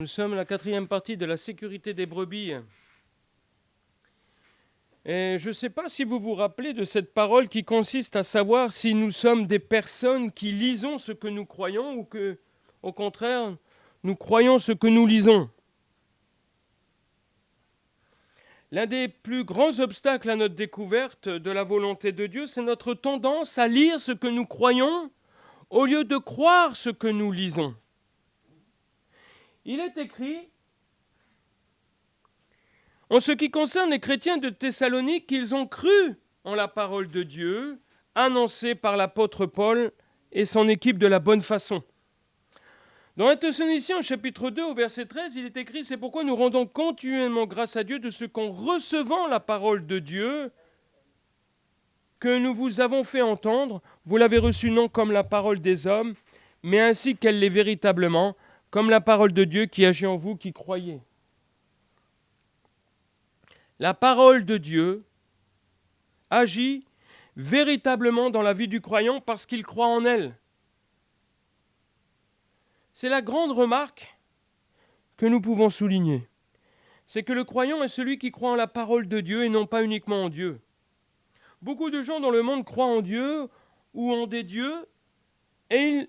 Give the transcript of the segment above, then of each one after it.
Nous sommes à la 4e partie de la sécurité des brebis. Et je ne sais pas si vous vous rappelez de cette parole qui consiste à savoir si nous sommes des personnes qui lisons ce que nous croyons ou que, au contraire, nous croyons ce que nous lisons. L'un des plus grands obstacles à notre découverte de la volonté de Dieu, c'est notre tendance à lire ce que nous croyons au lieu de croire ce que nous lisons. Il est écrit, en ce qui concerne les chrétiens de Thessalonique, qu'ils ont cru en la parole de Dieu, annoncée par l'apôtre Paul et son équipe de la bonne façon. Dans 1 Thessaloniciens, chapitre 2, au verset 13, il est écrit « C'est pourquoi nous rendons continuellement grâce à Dieu de ce qu'en recevant la parole de Dieu, que nous vous avons fait entendre, vous l'avez reçue non comme la parole des hommes, mais ainsi qu'elle l'est véritablement, comme la parole de Dieu qui agit en vous qui croyez. » La parole de Dieu agit véritablement dans la vie du croyant parce qu'il croit en elle. C'est la grande remarque que nous pouvons souligner. C'est que le croyant est celui qui croit en la parole de Dieu et non pas uniquement en Dieu. Beaucoup de gens dans le monde croient en Dieu ou en des dieux et ils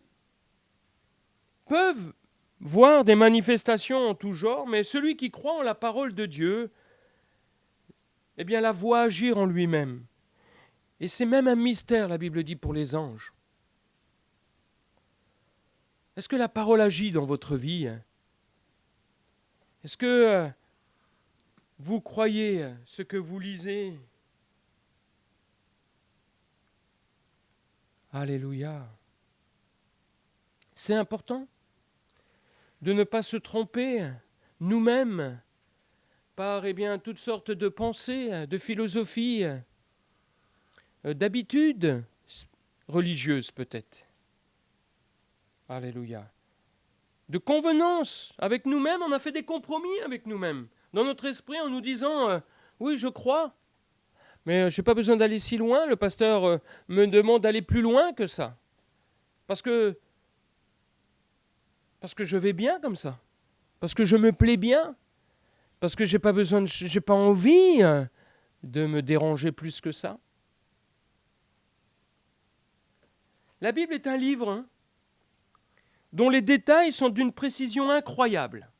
peuvent voir des manifestations en tout genre, mais celui qui croit en la parole de Dieu, eh bien, la voit agir en lui-même. Et c'est même un mystère, la Bible dit, pour les anges. Est-ce que la parole agit dans votre vie ? Est-ce que vous croyez ce que vous lisez ? Alléluia. C'est important de ne pas se tromper nous-mêmes par toutes sortes de pensées, de philosophies, d'habitudes religieuses peut-être. Alléluia. De convenance avec nous-mêmes, on a fait des compromis avec nous-mêmes. Dans notre esprit, en nous disant oui, je crois, mais je n'ai pas besoin d'aller si loin. Le pasteur me demande d'aller plus loin que ça. Parce que je vais bien comme ça. Parce que je me plais bien. Parce que j'ai pas envie de me déranger plus que ça. La Bible est un livre dont les détails sont d'une précision incroyable.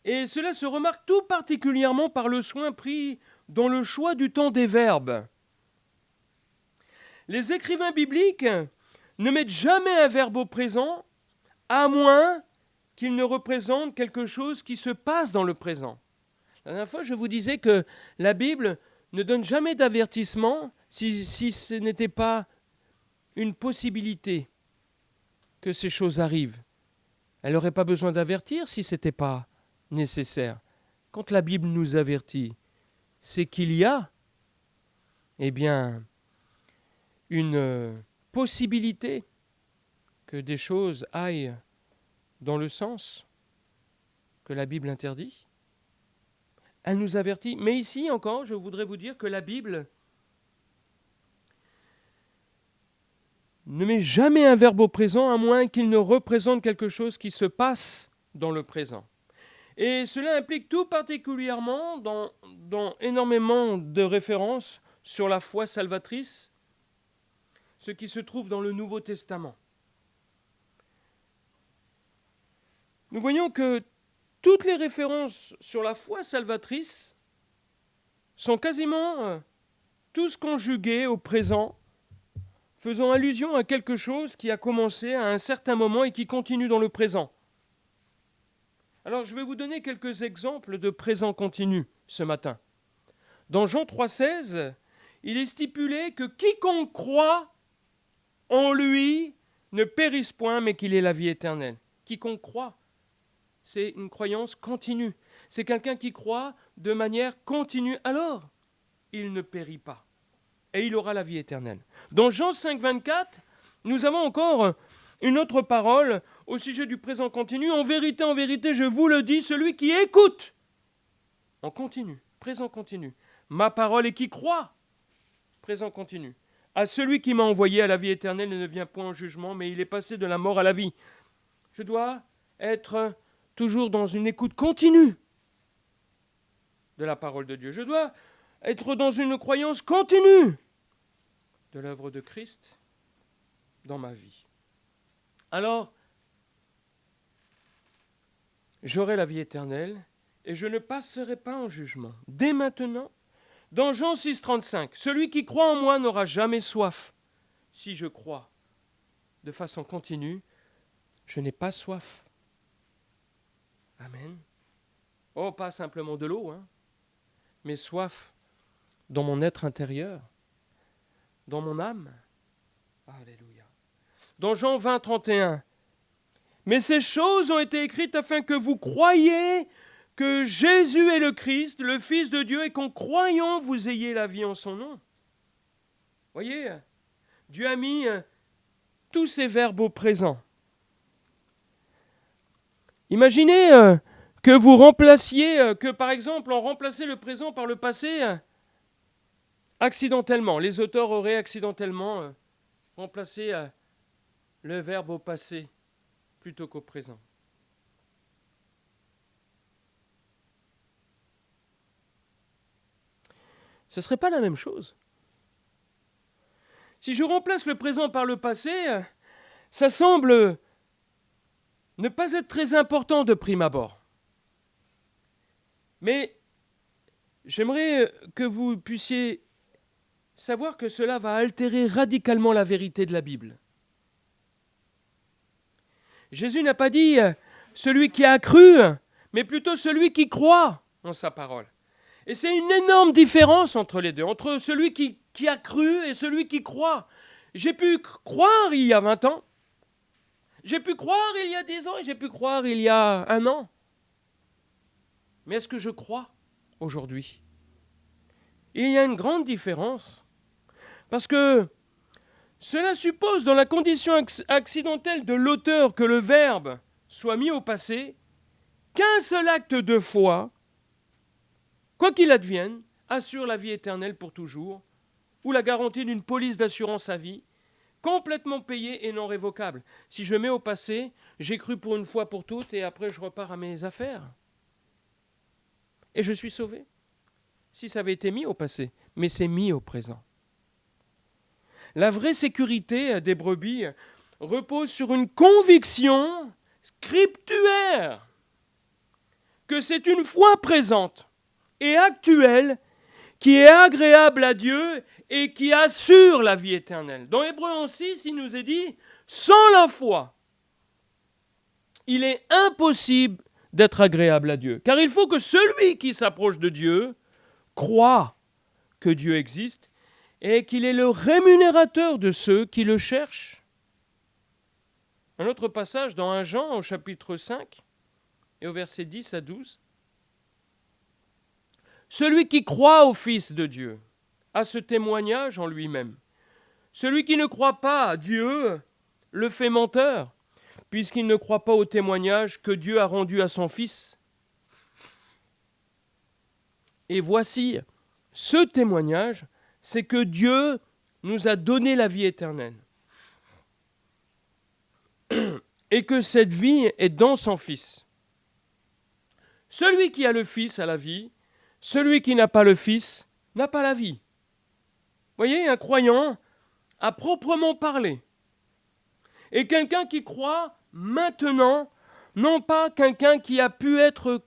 Et cela se remarque tout particulièrement par le soin pris dans le choix du temps des verbes. Les écrivains bibliques ne mettent jamais un verbe au présent, à moins qu'il ne représente quelque chose qui se passe dans le présent. La dernière fois, je vous disais que la Bible ne donne jamais d'avertissement si ce n'était pas une possibilité que ces choses arrivent. Elle n'aurait pas besoin d'avertir si ce n'était pas nécessaire. Quand la Bible nous avertit, c'est qu'il y a une possibilité que des choses aillent dans le sens que la Bible interdit. Elle nous avertit. Mais ici encore, je voudrais vous dire que la Bible ne met jamais un verbe au présent à moins qu'il ne représente quelque chose qui se passe dans le présent. Et cela implique tout particulièrement dans énormément de références sur la foi salvatrice, ce qui se trouve dans le Nouveau Testament. Nous voyons que toutes les références sur la foi salvatrice sont quasiment tous conjuguées au présent, faisant allusion à quelque chose qui a commencé à un certain moment et qui continue dans le présent. Alors je vais vous donner quelques exemples de présent continu ce matin. Dans Jean 3,16, il est stipulé que quiconque croit en lui ne périsse point, mais qu'il ait la vie éternelle. Quiconque croit, c'est une croyance continue. C'est quelqu'un qui croit de manière continue. Alors, il ne périt pas. Et il aura la vie éternelle. Dans Jean 5,24, nous avons encore une autre parole au sujet du présent continu. En vérité, je vous le dis, celui qui écoute, en continu, présent continu, ma parole et qui croit, présent continu, à celui qui m'a envoyé à la vie éternelle ne vient point en jugement, mais il est passé de la mort à la vie. Je dois être toujours dans une écoute continue de la parole de Dieu. Je dois être dans une croyance continue de l'œuvre de Christ dans ma vie. Alors, j'aurai la vie éternelle et je ne passerai pas en jugement. Dès maintenant, dans Jean 6, 35, celui qui croit en moi n'aura jamais soif. Si je crois de façon continue, je n'ai pas soif. Amen. Oh, pas simplement de l'eau, mais soif dans mon être intérieur, dans mon âme. Alléluia. Dans Jean 20, 31, mais ces choses ont été écrites afin que vous croyiez que Jésus est le Christ, le Fils de Dieu, et qu'en croyant, vous ayez la vie en son nom. Voyez, Dieu a mis tous ces verbes au présent. Imaginez que vous remplaciez, que par exemple, on remplaçait le présent par le passé accidentellement. Les auteurs auraient accidentellement remplacé le verbe au passé plutôt qu'au présent. Ce ne serait pas la même chose. Si je remplace le présent par le passé, ça semble ne pas être très important de prime abord. Mais j'aimerais que vous puissiez savoir que cela va altérer radicalement la vérité de la Bible. Jésus n'a pas dit « celui qui a cru », mais plutôt « celui qui croit » en sa parole. Et c'est une énorme différence entre les deux, entre celui qui a cru et celui qui croit. J'ai pu croire il y a 20 ans, j'ai pu croire il y a 10 ans, et j'ai pu croire il y a 1 an. Mais est-ce que je crois aujourd'hui ? Il y a une grande différence, parce que cela suppose, dans la condition accidentelle de l'auteur, que le verbe soit mis au passé, qu'un seul acte de foi, quoi qu'il advienne, assure la vie éternelle pour toujours, ou la garantie d'une police d'assurance à vie, complètement payée et non révocable. Si je mets au passé, j'ai cru pour une fois pour toutes, et après je repars à mes affaires. Et je suis sauvé. Si ça avait été mis au passé, mais c'est mis au présent. La vraie sécurité des brebis repose sur une conviction scriptuaire que c'est une foi présente et actuelle qui est agréable à Dieu et qui assure la vie éternelle. Dans Hébreux 11:6, il nous est dit « Sans la foi, il est impossible d'être agréable à Dieu. Car il faut que celui qui s'approche de Dieu croit que Dieu existe et qu'il est le rémunérateur de ceux qui le cherchent. » Un autre passage dans 1 Jean au chapitre 5 et au verset 10 à 12. Celui qui croit au Fils de Dieu a ce témoignage en lui-même. Celui qui ne croit pas à Dieu le fait menteur, puisqu'il ne croit pas au témoignage que Dieu a rendu à son Fils. Et voici, ce témoignage, c'est que Dieu nous a donné la vie éternelle. Et que cette vie est dans son Fils. Celui qui a le Fils a la vie, celui qui n'a pas le Fils n'a pas la vie. Voyez, un croyant a proprement parlé. Et quelqu'un qui croit maintenant, non pas quelqu'un qui a peut-être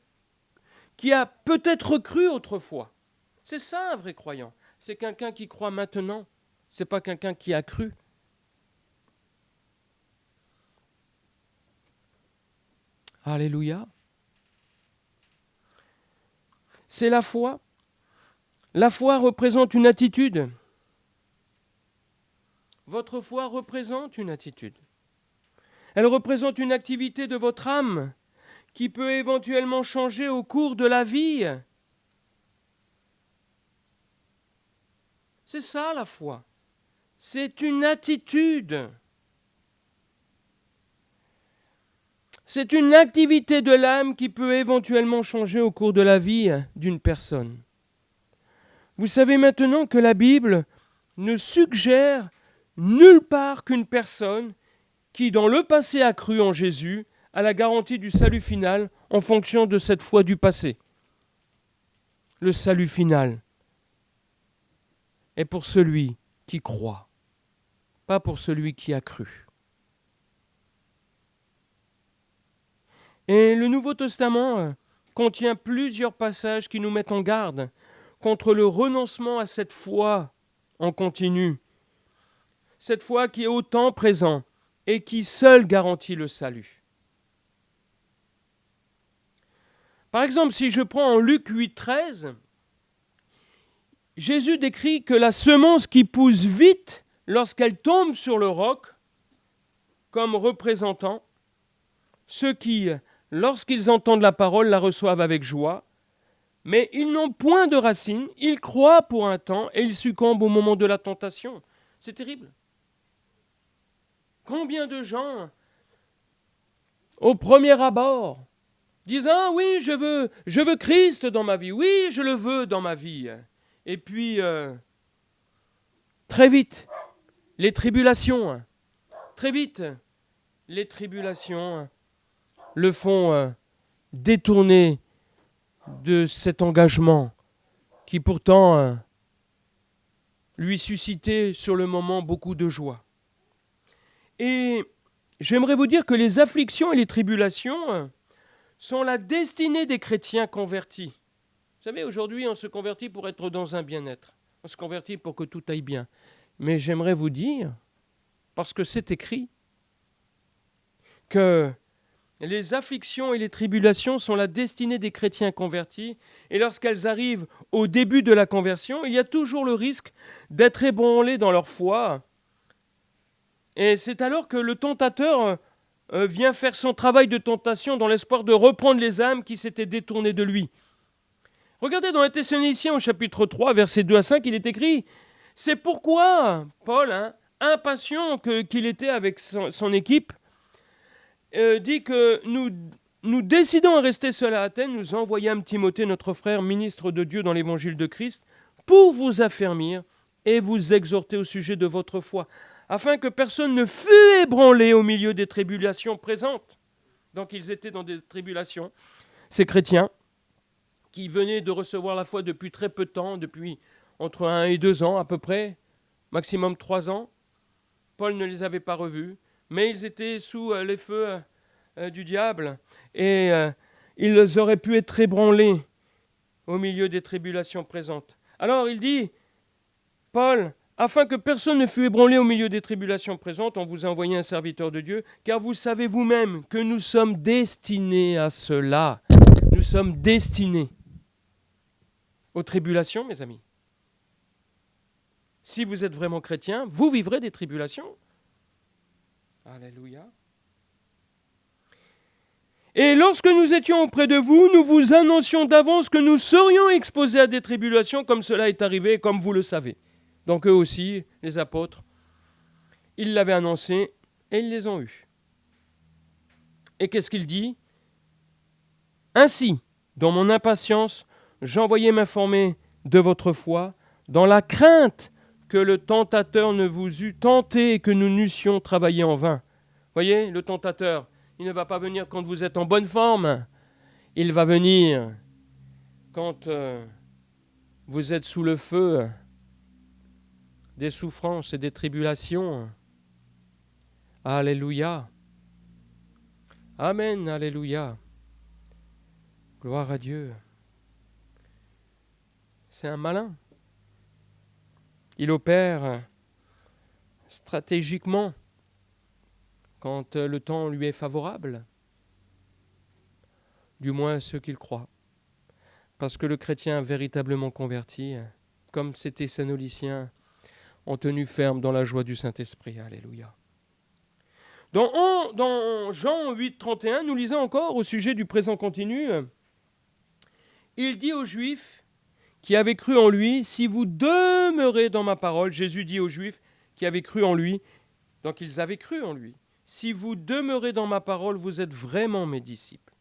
cru autrefois. C'est ça un vrai croyant. C'est quelqu'un qui croit maintenant. C'est pas quelqu'un qui a cru. Alléluia. C'est la foi. La foi représente une attitude. Votre foi représente une attitude. Elle représente une activité de votre âme qui peut éventuellement changer au cours de la vie. C'est ça la foi. C'est une attitude. C'est une activité de l'âme qui peut éventuellement changer au cours de la vie d'une personne. Vous savez maintenant que la Bible ne suggère nulle part qu'une personne qui dans le passé a cru en Jésus à la garantie du salut final en fonction de cette foi du passé. Le salut final est pour celui qui croit, pas pour celui qui a cru. Et le Nouveau Testament contient plusieurs passages qui nous mettent en garde contre le renoncement à cette foi en continu, cette foi qui est au temps présent et qui seule garantit le salut. Par exemple, si je prends en Luc 8,13, Jésus décrit que la semence qui pousse vite lorsqu'elle tombe sur le roc, comme représentant ceux qui, lorsqu'ils entendent la parole, la reçoivent avec joie, mais ils n'ont point de racines, ils croient pour un temps et ils succombent au moment de la tentation. C'est terrible. Combien de gens, au premier abord, disent « Ah oui, je veux Christ dans ma vie, oui, je le veux dans ma vie ». Et puis, très vite, les tribulations le font détourner de cet engagement qui pourtant lui suscitait sur le moment beaucoup de joie. Et j'aimerais vous dire que les afflictions et les tribulations sont la destinée des chrétiens convertis. Vous savez, aujourd'hui, on se convertit pour être dans un bien-être. On se convertit pour que tout aille bien. Mais j'aimerais vous dire, parce que c'est écrit, que les afflictions et les tribulations sont la destinée des chrétiens convertis. Et lorsqu'elles arrivent au début de la conversion, il y a toujours le risque d'être ébranlés dans leur foi. Et c'est alors que le tentateur vient faire son travail de tentation dans l'espoir de reprendre les âmes qui s'étaient détournées de lui. Regardez dans les Thessaloniciens au chapitre 3, versets 2 à 5, il est écrit « C'est pourquoi Paul, impatient qu'il était avec son équipe, dit que nous décidons à rester seuls à Athènes, nous envoyâmes Timothée, notre frère, ministre de Dieu dans l'évangile de Christ, pour vous affermir et vous exhorter au sujet de votre foi, afin que personne ne fût ébranlé au milieu des tribulations présentes. » Donc ils étaient dans des tribulations, ces chrétiens, qui venaient de recevoir la foi depuis très peu de temps, depuis entre 1 et 2 ans à peu près, maximum 3 ans. Paul ne les avait pas revus, mais ils étaient sous les feux du diable et ils auraient pu être ébranlés au milieu des tribulations présentes. Alors il dit, Paul, afin que personne ne fût ébranlé au milieu des tribulations présentes, on vous a envoyé un serviteur de Dieu, car vous savez vous-même que nous sommes destinés à cela. Nous sommes destinés aux tribulations, mes amis. Si vous êtes vraiment chrétien, vous vivrez des tribulations. Alléluia. Et lorsque nous étions auprès de vous, nous vous annoncions d'avance que nous serions exposés à des tribulations, comme cela est arrivé, comme vous le savez. Donc eux aussi, les apôtres, ils l'avaient annoncé et ils les ont eus. Et qu'est-ce qu'il dit ? Ainsi, dans mon impatience, j'envoyais m'informer de votre foi, dans la crainte que le tentateur ne vous eût tenté et que nous n'eussions travaillé en vain. Voyez, le tentateur, il ne va pas venir quand vous êtes en bonne forme. Il va venir quand vous êtes sous le feu des souffrances et des tribulations. Alléluia. Amen, alléluia. Gloire à Dieu. C'est un malin. Il opère stratégiquement quand le temps lui est favorable, du moins ceux qu'il croit. Parce que le chrétien véritablement converti, comme ces Thessaloniciens, ont tenu ferme dans la joie du Saint-Esprit. Alléluia. Dans Jean 8, 31, nous lisons encore au sujet du présent continu, il dit aux Juifs qui avaient cru en lui, si vous demeurez dans ma parole, Jésus dit aux Juifs qui avaient cru en lui, donc ils avaient cru en lui, si vous demeurez dans ma parole, vous êtes vraiment mes disciples.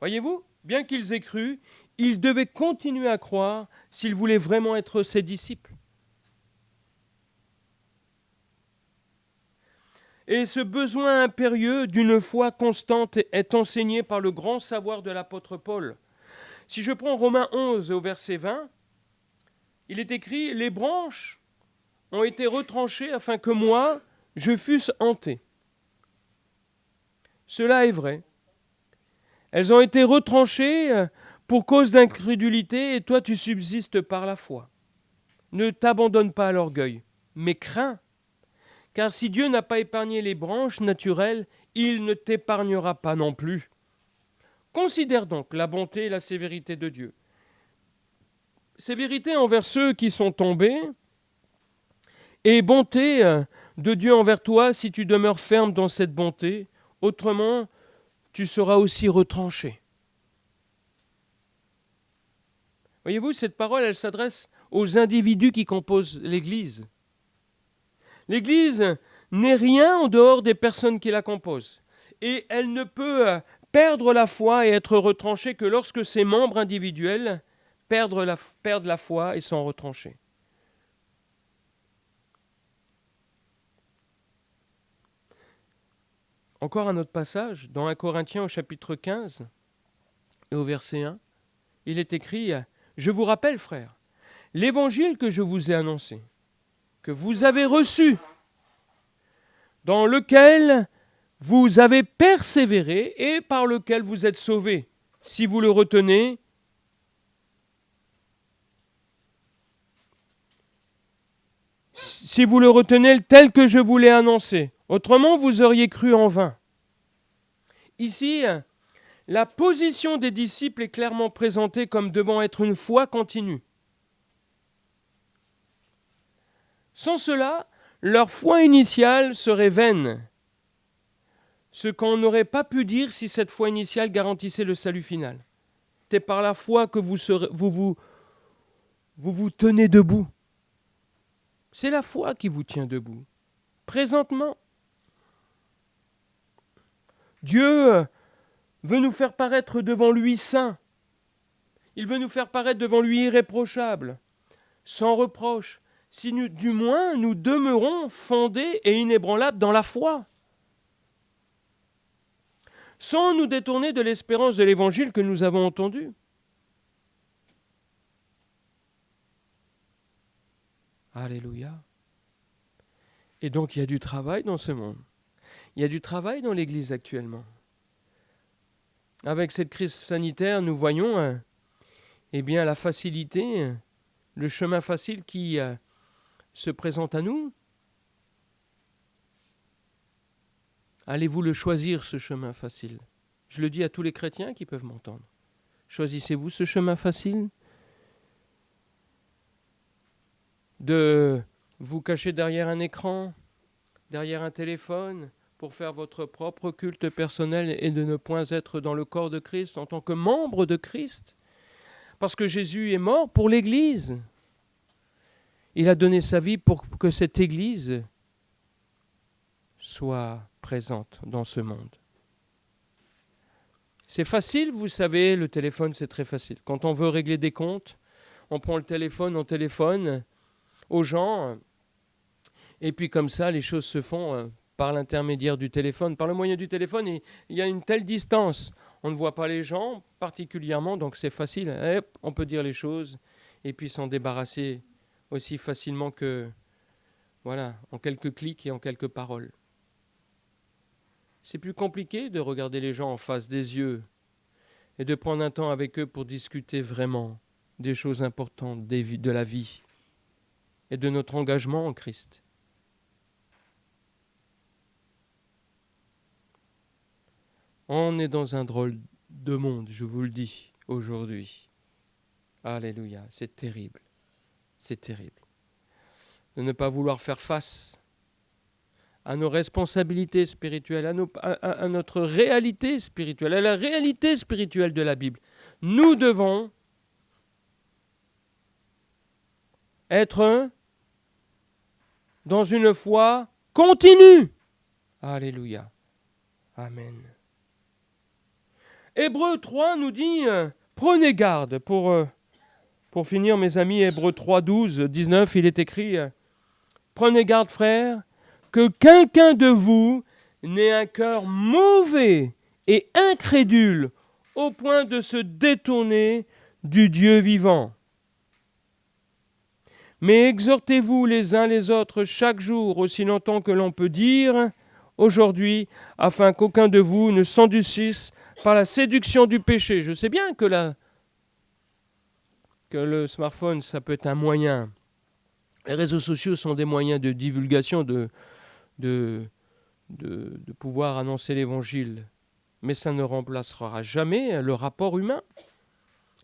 Voyez-vous, bien qu'ils aient cru, ils devaient continuer à croire s'ils voulaient vraiment être ses disciples. Et ce besoin impérieux d'une foi constante est enseigné par le grand savoir de l'apôtre Paul. Si je prends Romains 11 au verset 20, il est écrit « Les branches ont été retranchées afin que moi, je fusse hanté. » Cela est vrai. Elles ont été retranchées pour cause d'incrédulité et toi tu subsistes par la foi. Ne t'abandonne pas à l'orgueil, mais crains. Car si Dieu n'a pas épargné les branches naturelles, il ne t'épargnera pas non plus. Considère donc la bonté et la sévérité de Dieu. Sévérité envers ceux qui sont tombés, et bonté de Dieu envers toi si tu demeures ferme dans cette bonté, autrement tu seras aussi retranché. Voyez-vous, cette parole, elle s'adresse aux individus qui composent l'Église. L'Église n'est rien en dehors des personnes qui la composent. Et elle ne peut perdre la foi et être retranchée que lorsque ses membres individuels perdent la foi et sont retranchés. Encore un autre passage, dans 1 Corinthiens au chapitre 15 et au verset 1, il est écrit « Je vous rappelle, frères, l'évangile que je vous ai annoncé, que vous avez reçu, dans lequel vous avez persévéré et par lequel vous êtes sauvés, si vous le retenez, tel que je vous l'ai annoncé. Autrement, vous auriez cru en vain. » Ici, la position des disciples est clairement présentée comme devant être une foi continue. Sans cela, leur foi initiale serait vaine, ce qu'on n'aurait pas pu dire si cette foi initiale garantissait le salut final. C'est par la foi que vous vous tenez debout. C'est la foi qui vous tient debout. Présentement, Dieu veut nous faire paraître devant lui saints. Il veut nous faire paraître devant lui irréprochables, sans reproche, si du moins nous demeurons fondés et inébranlables dans la foi, sans nous détourner de l'espérance de l'évangile que nous avons entendu. Alléluia. Et donc il y a du travail dans ce monde. Il y a du travail dans l'Église actuellement. Avec cette crise sanitaire, nous voyons la facilité, le chemin facile qui se présente à nous. Allez-vous le choisir, ce chemin facile ? Je le dis à tous les chrétiens qui peuvent m'entendre. Choisissez-vous ce chemin facile ? De vous cacher derrière un écran, derrière un téléphone, pour faire votre propre culte personnel et de ne point être dans le corps de Christ en tant que membre de Christ. Parce que Jésus est mort pour l'Église. Il a donné sa vie pour que cette Église soit présente dans ce monde. C'est facile, vous savez, le téléphone c'est très facile. Quand on veut régler des comptes, on prend le téléphone, on téléphone aux gens, et puis comme ça les choses se font par l'intermédiaire du téléphone. Par le moyen du téléphone, il y a une telle distance. On ne voit pas les gens particulièrement, donc c'est facile. On peut dire les choses et puis s'en débarrasser aussi facilement que, en quelques clics et en quelques paroles. C'est plus compliqué de regarder les gens en face des yeux et de prendre un temps avec eux pour discuter vraiment des choses importantes de la vie et de notre engagement en Christ. On est dans un drôle de monde, je vous le dis, aujourd'hui. Alléluia, c'est terrible. C'est terrible. De ne pas vouloir faire face à nos responsabilités spirituelles, à notre réalité spirituelle, à la réalité spirituelle de la Bible. Nous devons être dans une foi continue. Alléluia. Amen. Hébreux 3 nous dit, prenez garde, pour finir mes amis, Hébreux 3, 12, 19, il est écrit, prenez garde frères, que quelqu'un de vous n'ait un cœur mauvais et incrédule au point de se détourner du Dieu vivant. Mais exhortez-vous les uns les autres chaque jour, aussi longtemps que l'on peut dire aujourd'hui, afin qu'aucun de vous ne s'endurcisse par la séduction du péché. Je sais bien que le smartphone, ça peut être un moyen. Les réseaux sociaux sont des moyens de divulgation, de pouvoir annoncer l'évangile. Mais ça ne remplacera jamais le rapport humain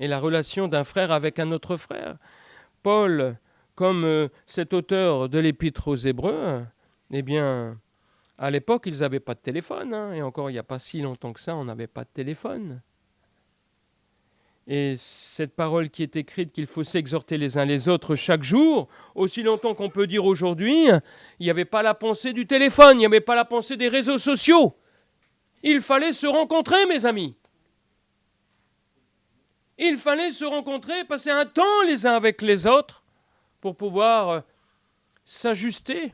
et la relation d'un frère avec un autre frère. Paul, comme cet auteur de l'Épître aux Hébreux, eh bien, à l'époque, ils n'avaient pas de téléphone. Et encore, il n'y a pas si longtemps que ça, on n'avait pas de téléphone. Et cette parole qui est écrite qu'il faut s'exhorter les uns les autres chaque jour, aussi longtemps qu'on peut dire aujourd'hui, il n'y avait pas la pensée du téléphone, il n'y avait pas la pensée des réseaux sociaux. Il fallait se rencontrer, mes amis. Il fallait se rencontrer, passer un temps les uns avec les autres pour pouvoir s'ajuster,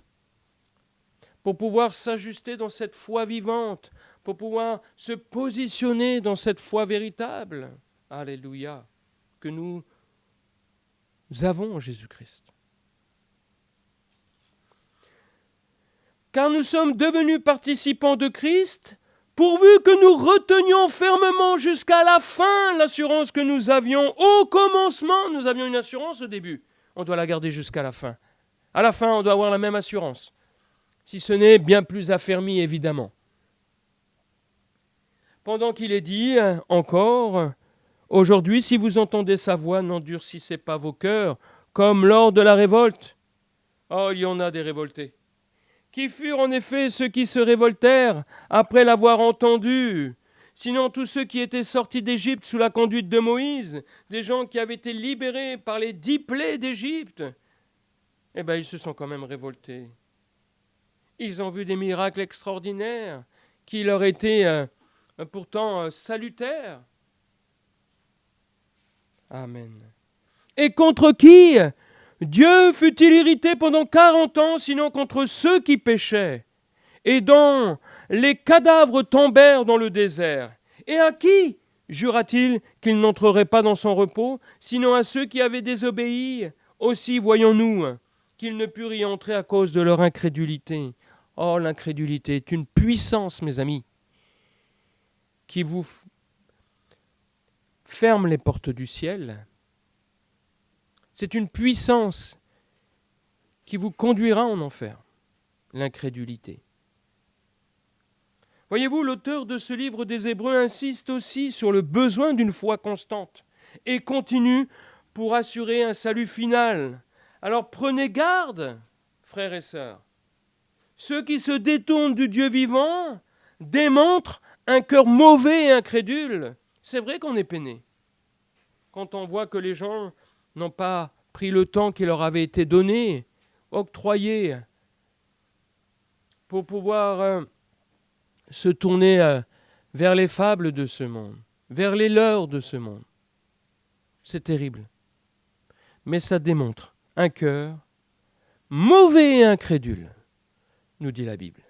dans cette foi vivante, pour pouvoir se positionner dans cette foi véritable. Alléluia, que nous avons en Jésus-Christ. Car nous sommes devenus participants de Christ, pourvu que nous retenions fermement jusqu'à la fin l'assurance que nous avions au commencement. Nous avions une assurance au début. On doit la garder jusqu'à la fin. À la fin, on doit avoir la même assurance. Si ce n'est bien plus affermi, évidemment. Pendant qu'il est dit encore, aujourd'hui, si vous entendez sa voix, n'endurcissez pas vos cœurs, comme lors de la révolte. Oh, il y en a des révoltés. Qui furent en effet ceux qui se révoltèrent après l'avoir entendu. Sinon tous ceux qui étaient sortis d'Égypte sous la conduite de Moïse, des gens qui avaient été libérés par les 10 plaies d'Égypte, eh bien ils se sont quand même révoltés. Ils ont vu des miracles extraordinaires qui leur étaient pourtant salutaires. Amen. Et contre qui Dieu fut-il irrité pendant 40 ans, sinon contre ceux qui péchaient, et dont les cadavres tombèrent dans le désert. Et à qui jura-t-il qu'il n'entrerait pas dans son repos, sinon à ceux qui avaient désobéi? Aussi voyons-nous qu'ils ne purent y entrer à cause de leur incrédulité. Oh, l'incrédulité est une puissance, mes amis, qui vous ferme les portes du ciel. C'est une puissance qui vous conduira en enfer, l'incrédulité. Voyez-vous, l'auteur de ce livre des Hébreux insiste aussi sur le besoin d'une foi constante et continue pour assurer un salut final. Alors prenez garde, frères et sœurs. Ceux qui se détournent du Dieu vivant démontrent un cœur mauvais et incrédule. C'est vrai qu'on est peiné quand on voit que les gens n'ont pas pris le temps qui leur avait été donné, octroyé, pour pouvoir se tourner vers les fables de ce monde, vers les leurres de ce monde. C'est terrible. Mais ça démontre un cœur mauvais et incrédule, nous dit la Bible.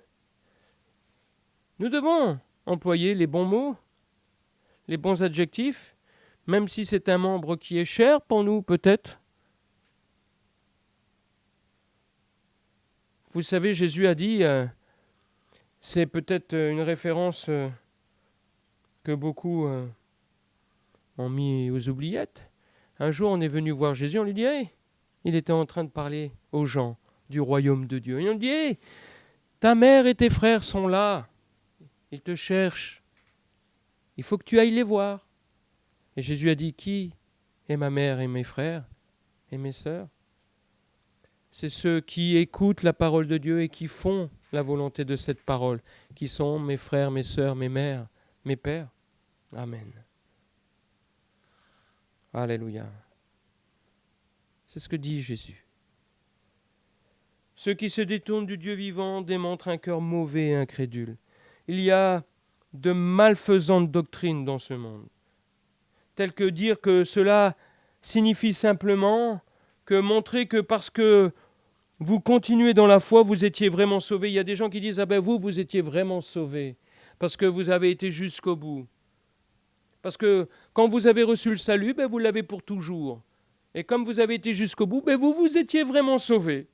Nous devons employer les bons mots, les bons adjectifs, même si c'est un membre qui est cher pour nous, peut-être. Vous savez, Jésus a dit, c'est peut-être une référence que beaucoup ont mis aux oubliettes. Un jour, on est venu voir Jésus, on lui dit, hey, il était en train de parler aux gens du royaume de Dieu. Et on lui dit, hey, ta mère et tes frères sont là, ils te cherchent, il faut que tu ailles les voir. Et Jésus a dit, qui est ma mère et mes frères et mes sœurs? C'est ceux qui écoutent la parole de Dieu et qui font la volonté de cette parole, qui sont mes frères, mes sœurs, mes mères, mes pères. Amen. Alléluia. C'est ce que dit Jésus. Ceux qui se détournent du Dieu vivant démontrent un cœur mauvais et incrédule. Il y a de malfaisantes doctrines dans ce monde, telles que dire que cela signifie simplement que montrer que parce que vous continuez dans la foi, vous étiez vraiment sauvés. Il y a des gens qui disent, ah ben vous étiez vraiment sauvés, parce que vous avez été jusqu'au bout. Parce que quand vous avez reçu le salut, ben vous l'avez pour toujours. Et comme vous avez été jusqu'au bout, ben vous étiez vraiment sauvés.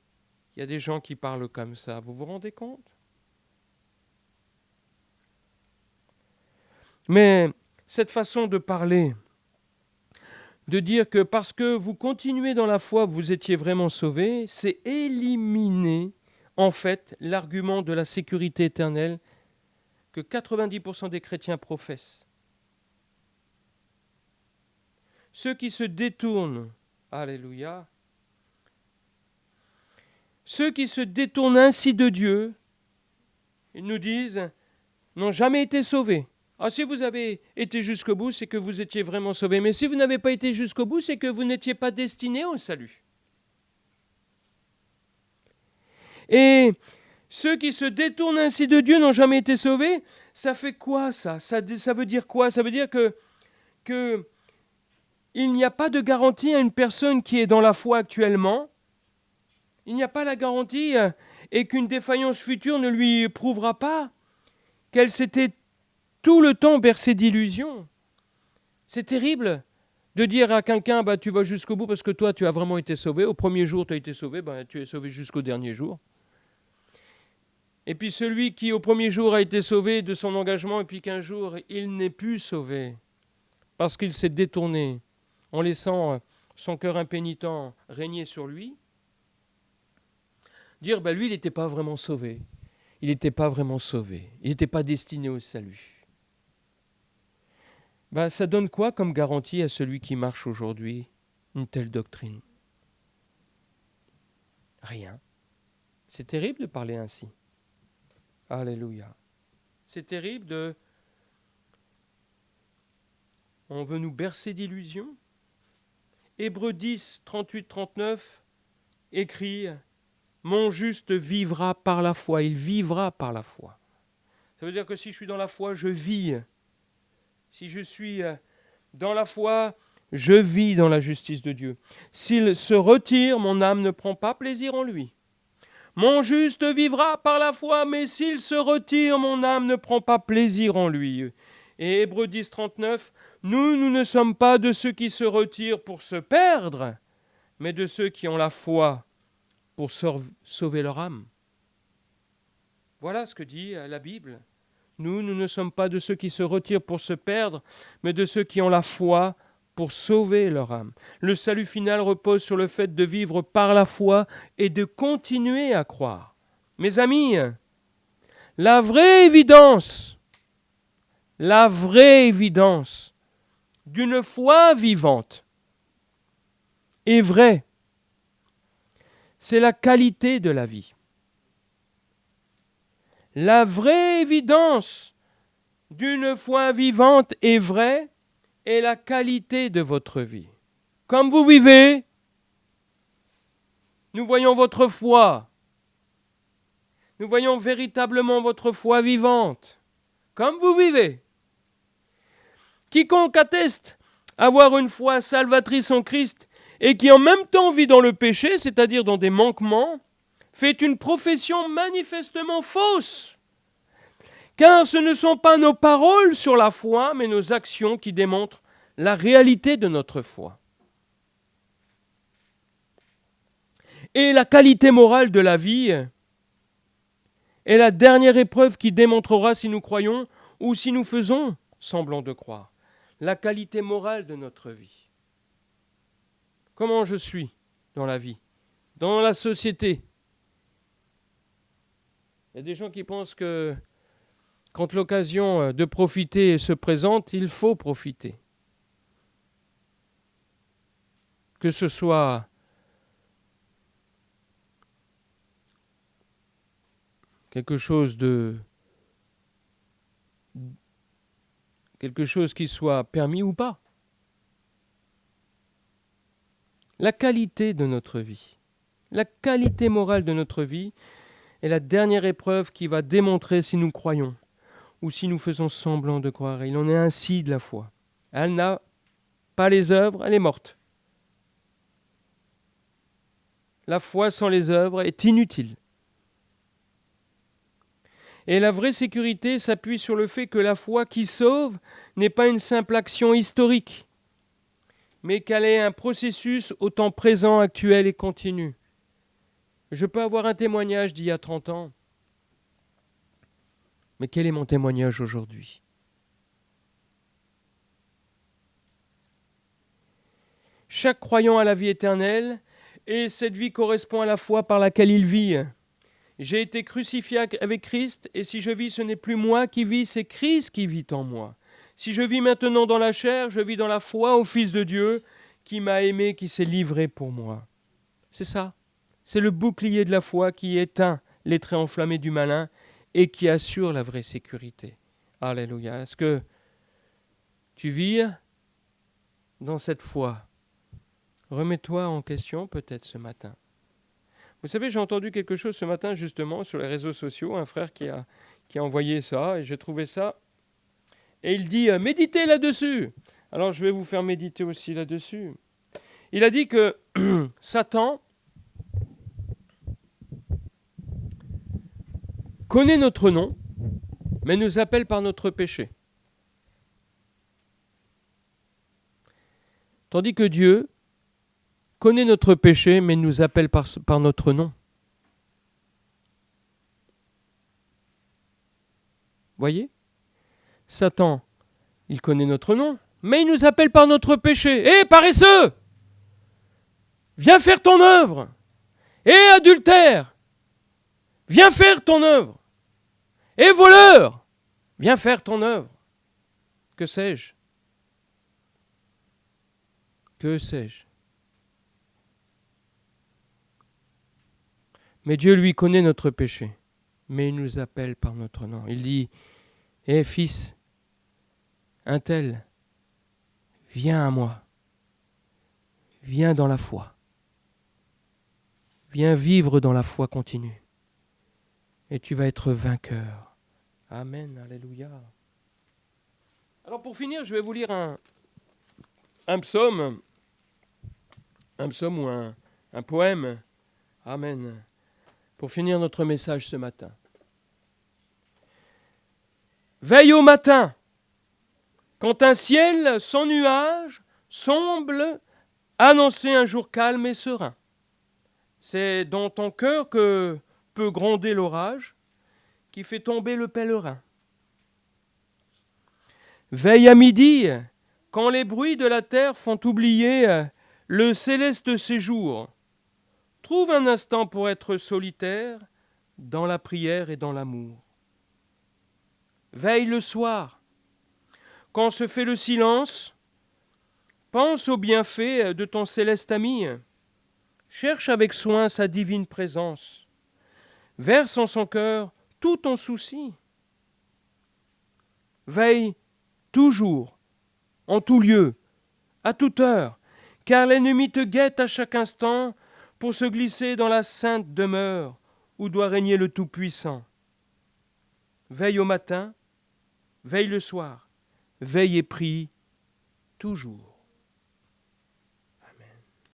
Il y a des gens qui parlent comme ça, vous vous rendez compte? Mais cette façon de parler, de dire que parce que vous continuez dans la foi, vous étiez vraiment sauvés, c'est éliminer en fait l'argument de la sécurité éternelle que 90% des chrétiens professent. Ceux qui se détournent, alléluia, ceux qui se détournent ainsi de Dieu, ils nous disent, n'ont jamais été sauvés. Ah, si vous avez été jusqu'au bout, c'est que vous étiez vraiment sauvés. Mais si vous n'avez pas été jusqu'au bout, c'est que vous n'étiez pas destinés au salut. Et ceux qui se détournent ainsi de Dieu n'ont jamais été sauvés. Ça fait quoi ça veut dire quoi? Ça veut dire que il n'y a pas de garantie à une personne qui est dans la foi actuellement. Il n'y a pas la garantie et qu'une défaillance future ne lui prouvera pas qu'elle s'était tout le temps bercée d'illusions. C'est terrible de dire à quelqu'un, tu vas jusqu'au bout parce que toi, tu as vraiment été sauvé. Au premier jour, tu as été sauvé, tu es sauvé jusqu'au dernier jour. Et puis celui qui, au premier jour, a été sauvé de son engagement, et puis qu'un jour, il n'est plus sauvé parce qu'il s'est détourné en laissant son cœur impénitent régner sur lui, dire, lui, il n'était pas vraiment sauvé. Il n'était pas vraiment sauvé. Il n'était pas destiné au salut. Ça donne quoi comme garantie à celui qui marche aujourd'hui une telle doctrine? Rien. C'est terrible de parler ainsi. Alléluia. C'est terrible On veut nous bercer d'illusions. Hébreux 10, 38, 39 écrit « Mon juste vivra par la foi ». Il vivra par la foi. Ça veut dire que si je suis dans la foi, je vis. Si je suis dans la foi, je vis dans la justice de Dieu. S'il se retire, mon âme ne prend pas plaisir en lui. Mon juste vivra par la foi, mais s'il se retire, mon âme ne prend pas plaisir en lui. Et Hébreux 10, 39, nous ne sommes pas de ceux qui se retirent pour se perdre, mais de ceux qui ont la foi pour sauver leur âme. Voilà ce que dit la Bible. Nous ne sommes pas de ceux qui se retirent pour se perdre, mais de ceux qui ont la foi pour sauver leur âme. Le salut final repose sur le fait de vivre par la foi et de continuer à croire. Mes amis, la vraie évidence d'une foi vivante est vraie. C'est la qualité de la vie. La vraie évidence d'une foi vivante est vraie et la qualité de votre vie. Comme vous vivez, nous voyons votre foi. Nous voyons véritablement votre foi vivante. Comme vous vivez. Quiconque atteste avoir une foi salvatrice en Christ et qui en même temps vit dans le péché, c'est-à-dire dans des manquements, fait une profession manifestement fausse. Car ce ne sont pas nos paroles sur la foi, mais nos actions qui démontrent la réalité de notre foi. Et la qualité morale de la vie est la dernière épreuve qui démontrera si nous croyons ou si nous faisons semblant de croire. La qualité morale de notre vie. Comment je suis dans la vie, dans la société? Il y a des gens qui pensent que quand l'occasion de profiter se présente, il faut profiter. Que ce soit quelque chose qui soit permis ou pas. La qualité de notre vie, la qualité morale de notre vie est la dernière épreuve qui va démontrer si nous croyons ou si nous faisons semblant de croire. Il en est ainsi de la foi. Elle n'a pas les œuvres, elle est morte. La foi sans les œuvres est inutile. Et la vraie sécurité s'appuie sur le fait que la foi qui sauve n'est pas une simple action historique, mais qu'elle est un processus au temps présent, actuel et continu. Je peux avoir un témoignage d'il y a 30 ans, mais quel est mon témoignage aujourd'hui ? Chaque croyant a la vie éternelle, et cette vie correspond à la foi par laquelle il vit. J'ai été crucifié avec Christ, et si je vis, ce n'est plus moi qui vis, c'est Christ qui vit en moi. Si je vis maintenant dans la chair, je vis dans la foi au Fils de Dieu, qui m'a aimé, qui s'est livré pour moi. C'est ça. C'est le bouclier de la foi qui éteint les traits enflammés du malin et qui assure la vraie sécurité. Alléluia. Est-ce que tu vis dans cette foi ? Remets-toi en question peut-être ce matin. Vous savez, j'ai entendu quelque chose ce matin justement sur les réseaux sociaux, un frère qui a envoyé ça, et j'ai trouvé ça. Et il dit « Méditez là-dessus ». Alors je vais vous faire méditer aussi là-dessus. Il a dit que Satan connaît notre nom, mais nous appelle par notre péché. Tandis que Dieu connaît notre péché, mais nous appelle par notre nom. Voyez ? Satan, il connaît notre nom, mais il nous appelle par notre péché. Hé, paresseux ! Viens faire ton œuvre. Hé, adultère ! Viens faire ton œuvre. Hé, voleur ! Viens faire ton œuvre. Que sais-je ? Que sais-je ? Mais Dieu, lui, connaît notre péché, mais il nous appelle par notre nom. Il dit, « Hé, fils, un tel, viens à moi. Viens dans la foi. Viens vivre dans la foi continue. Et tu vas être vainqueur. » Amen, alléluia. Alors pour finir, je vais vous lire un psaume ou un poème. Amen. Pour finir notre message ce matin. Veille au matin, quand un ciel sans nuage semble annoncer un jour calme et serein. C'est dans ton cœur que peut gronder l'orage qui fait tomber le pèlerin. Veille à midi, quand les bruits de la terre font oublier le céleste séjour. Trouve un instant pour être solitaire dans la prière et dans l'amour. Veille le soir, quand se fait le silence, pense aux bienfaits de ton céleste ami. Cherche avec soin sa divine présence. Verse en son cœur tout ton souci. Veille toujours, en tout lieu, à toute heure, car l'ennemi te guette à chaque instant pour se glisser dans la sainte demeure où doit régner le Tout-Puissant. Veille au matin, veille le soir, veille et prie toujours.